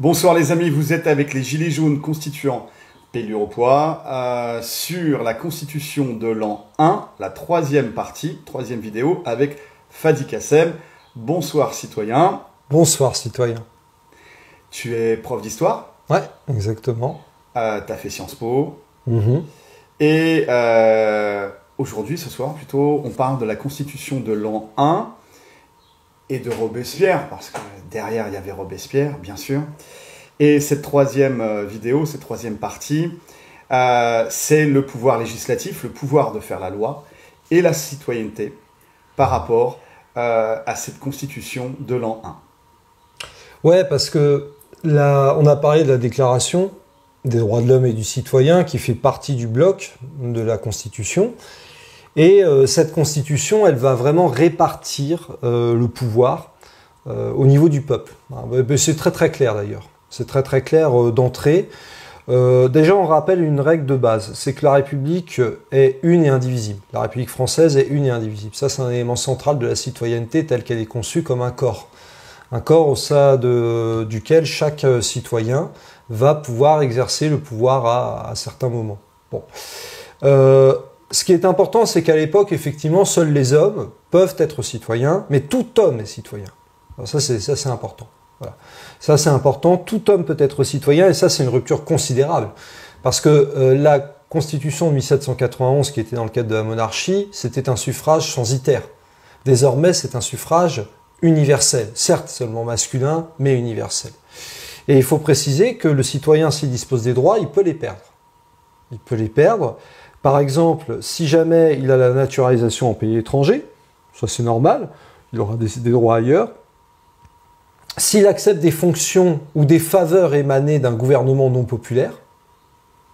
Bonsoir les amis, vous êtes avec les Gilets jaunes constituant Pellurepoix sur la constitution de l'an 1, la troisième partie, troisième vidéo avec Fadi Kassem. Bonsoir citoyen. Bonsoir citoyen. Tu es prof d'histoire? Ouais, exactement. Tu as fait Sciences Po. Mhm. Et aujourd'hui, ce soir plutôt, on parle de la constitution de l'an 1 et de Robespierre, parce que derrière il y avait Robespierre, bien sûr. Et cette troisième vidéo, cette troisième partie, c'est le pouvoir législatif, le pouvoir de faire la loi et la citoyenneté par rapport à cette constitution de l'an 1. Ouais, parce que là, on a parlé de la déclaration des droits de l'homme et du citoyen qui fait partie du bloc de la Constitution. Et cette Constitution, elle va vraiment répartir le pouvoir au niveau du peuple. C'est très très clair d'ailleurs. C'est très très clair d'entrée. Déjà, on rappelle une règle de base, c'est que la République est une et indivisible. La République française est une et indivisible. Ça, c'est un élément central de la citoyenneté telle qu'elle est conçue comme un corps. Un corps au sein duquel chaque citoyen va pouvoir exercer le pouvoir à certains moments. Bon. Ce qui est important, c'est qu'à l'époque, effectivement, seuls les hommes peuvent être citoyens, mais tout homme est citoyen. Alors ça, c'est important. Voilà. Ça, c'est important. Tout homme peut être citoyen, et ça, c'est une rupture considérable. Parce que la Constitution de 1791, qui était dans le cadre de la monarchie, c'était un suffrage censitaire. Désormais, c'est un suffrage universel. Certes, seulement masculin, mais universel. Et il faut préciser que le citoyen, s'il dispose des droits, il peut les perdre. Il peut les perdre. Par exemple, si jamais il a la naturalisation en pays étranger, ça c'est normal, il aura des droits ailleurs. S'il accepte des fonctions ou des faveurs émanées d'un gouvernement non populaire,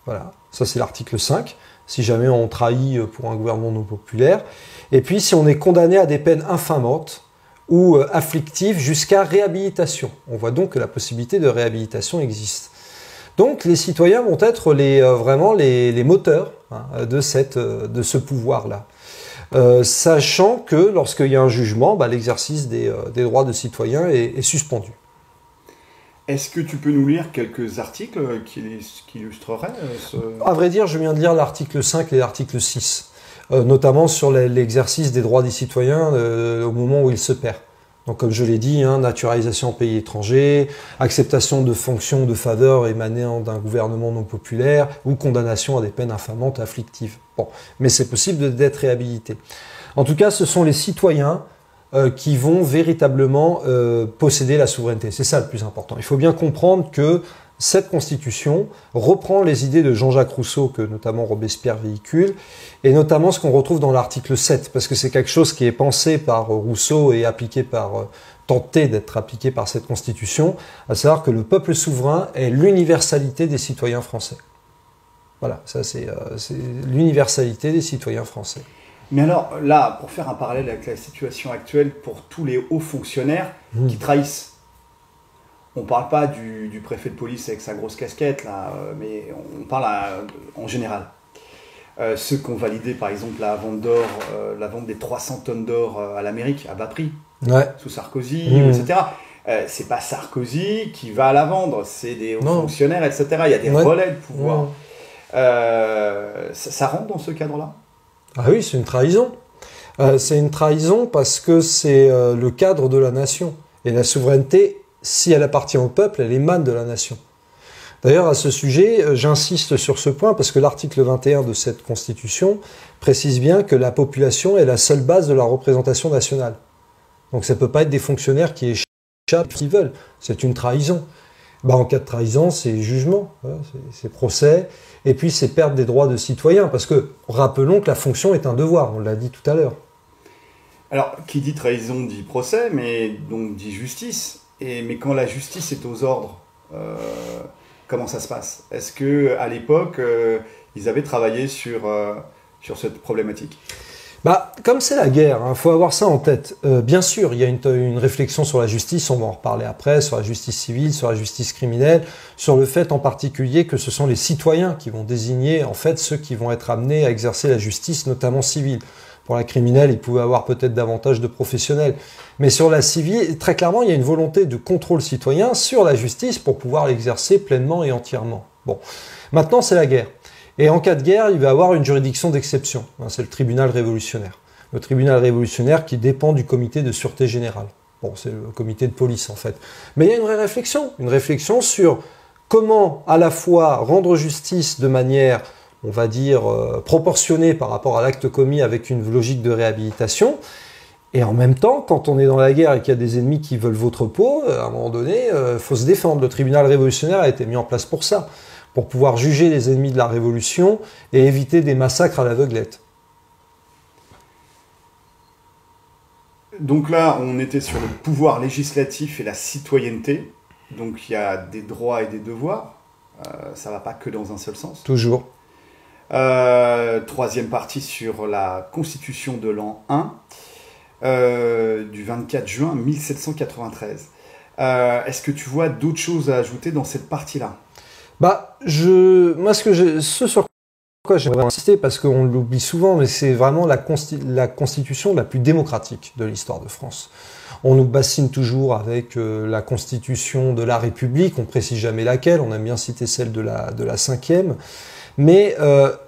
voilà, ça c'est l'article 5, si jamais on trahit pour un gouvernement non populaire. Et puis si on est condamné à des peines infamantes ou afflictives jusqu'à réhabilitation. On voit donc que la possibilité de réhabilitation existe. Donc les citoyens vont être vraiment les moteurs de ce pouvoir-là. Sachant que lorsqu'il y a un jugement, l'exercice des droits de citoyens est suspendu. Est-ce que tu peux nous lire quelques articles qui illustreraient ce... À vrai dire, je viens de lire l'article 5 et l'article 6, notamment sur l'exercice des droits des citoyens au moment où il se perd. Donc, comme je l'ai dit, naturalisation en pays étranger, acceptation de fonctions de faveurs émanant d'un gouvernement non populaire ou condamnation à des peines infamantes afflictives. Bon, mais c'est possible d'être réhabilité. En tout cas, ce sont les citoyens qui vont véritablement posséder la souveraineté. C'est ça le plus important. Il faut bien comprendre que cette Constitution reprend les idées de Jean-Jacques Rousseau que notamment Robespierre véhicule, et notamment ce qu'on retrouve dans l'article 7, parce que c'est quelque chose qui est pensé par Rousseau et tenté d'être appliqué par cette Constitution, à savoir que le peuple souverain est l'universalité des citoyens français. Voilà, ça c'est l'universalité des citoyens français. Mais alors là, pour faire un parallèle avec la situation actuelle pour tous les hauts fonctionnaires qui trahissent, on ne parle pas du préfet de police avec sa grosse casquette, là, mais on parle en général. Ceux qui ont validé, par exemple, la vente des 300 tonnes d'or à l'Amérique, à bas prix, sous Sarkozy, etc. C'est pas Sarkozy qui va la vendre, c'est des hauts fonctionnaires, etc. Il y a des relais de pouvoir. Ça rentre dans ce cadre-là? Ah oui, c'est une trahison. C'est une trahison parce que c'est le cadre de la nation. Et la souveraineté, si elle appartient au peuple, elle émane de la nation. D'ailleurs, à ce sujet, j'insiste sur ce point parce que l'article 21 de cette Constitution précise bien que la population est la seule base de la représentation nationale. Donc ça ne peut pas être des fonctionnaires qui échappent qui veulent. C'est une trahison. En cas de trahison, c'est jugement, c'est procès, et puis c'est perdre des droits de citoyens. Parce que, rappelons que la fonction est un devoir, on l'a dit tout à l'heure. Alors, qui dit trahison dit procès, mais donc dit justice. Mais quand la justice est aux ordres, comment ça se passe? Est-ce qu'à l'époque, ils avaient travaillé sur cette problématique? Comme c'est la guerre, faut avoir ça en tête. Bien sûr, il y a une réflexion sur la justice, on va en reparler après, sur la justice civile, sur la justice criminelle, sur le fait en particulier que ce sont les citoyens qui vont désigner en fait ceux qui vont être amenés à exercer la justice, notamment civile. Pour la criminelle, il pouvait avoir peut-être davantage de professionnels. Mais sur la civile, très clairement, il y a une volonté de contrôle citoyen sur la justice pour pouvoir l'exercer pleinement et entièrement. Bon, maintenant c'est la guerre. Et en cas de guerre, il va y avoir une juridiction d'exception. C'est le tribunal révolutionnaire. Le tribunal révolutionnaire qui dépend du comité de sûreté générale. Bon, c'est le comité de police en fait. Mais il y a une réflexion sur comment à la fois rendre justice de manière, on va dire, proportionnée par rapport à l'acte commis avec une logique de réhabilitation. Et en même temps, quand on est dans la guerre et qu'il y a des ennemis qui veulent votre peau, à un moment donné, il faut se défendre. Le tribunal révolutionnaire a été mis en place pour ça, pour pouvoir juger les ennemis de la révolution et éviter des massacres à l'aveuglette. Donc là, on était sur le pouvoir législatif et la citoyenneté. Donc il y a des droits et des devoirs. Ça ne va pas que dans un seul sens. Toujours. Troisième partie sur la Constitution de l'an 1 du 24 juin 1793. Est-ce que tu vois d'autres choses à ajouter dans cette partie-là? Moi, ce sur quoi j'aimerais insister, parce qu'on l'oublie souvent, mais c'est vraiment la constitution la plus démocratique de l'histoire de France. On nous bassine toujours avec la constitution de la République, on précise jamais laquelle, on aime bien citer celle de la 5e, mais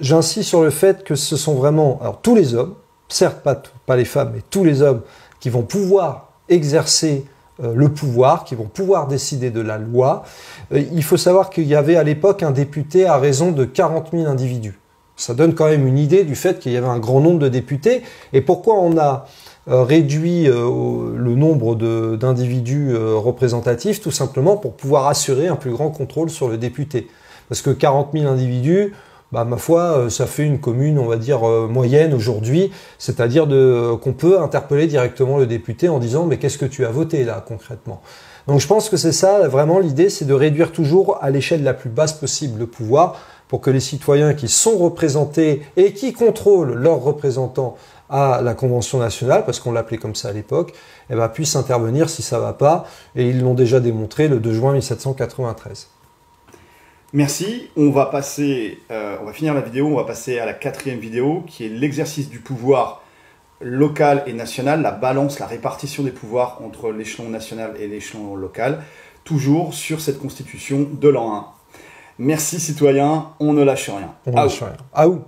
j'insiste sur le fait que ce sont vraiment, alors tous les hommes, certes pas les femmes, mais tous les hommes qui vont pouvoir exercer le pouvoir, qui vont pouvoir décider de la loi. Il faut savoir qu'il y avait à l'époque un député à raison de 40 000 individus. Ça donne quand même une idée du fait qu'il y avait un grand nombre de députés. Et pourquoi on a réduit le nombre d'individus représentatifs? Tout simplement pour pouvoir assurer un plus grand contrôle sur le député. Parce que 40 000 individus, ma foi, ça fait une commune, on va dire, moyenne aujourd'hui, c'est-à-dire qu'on peut interpeller directement le député en disant « mais qu'est-ce que tu as voté là, concrètement ?» Donc je pense que c'est ça, vraiment l'idée, c'est de réduire toujours à l'échelle la plus basse possible le pouvoir pour que les citoyens qui sont représentés et qui contrôlent leurs représentants à la Convention nationale, parce qu'on l'appelait comme ça à l'époque, puissent intervenir si ça ne va pas, et ils l'ont déjà démontré le 2 juin 1793. Merci. On va finir la vidéo, on va passer à la 4e vidéo, qui est l'exercice du pouvoir local et national, la balance, la répartition des pouvoirs entre l'échelon national et l'échelon local, toujours sur cette constitution de l'an 1. Merci citoyens, on ne lâche rien. On ne lâche rien. Aou.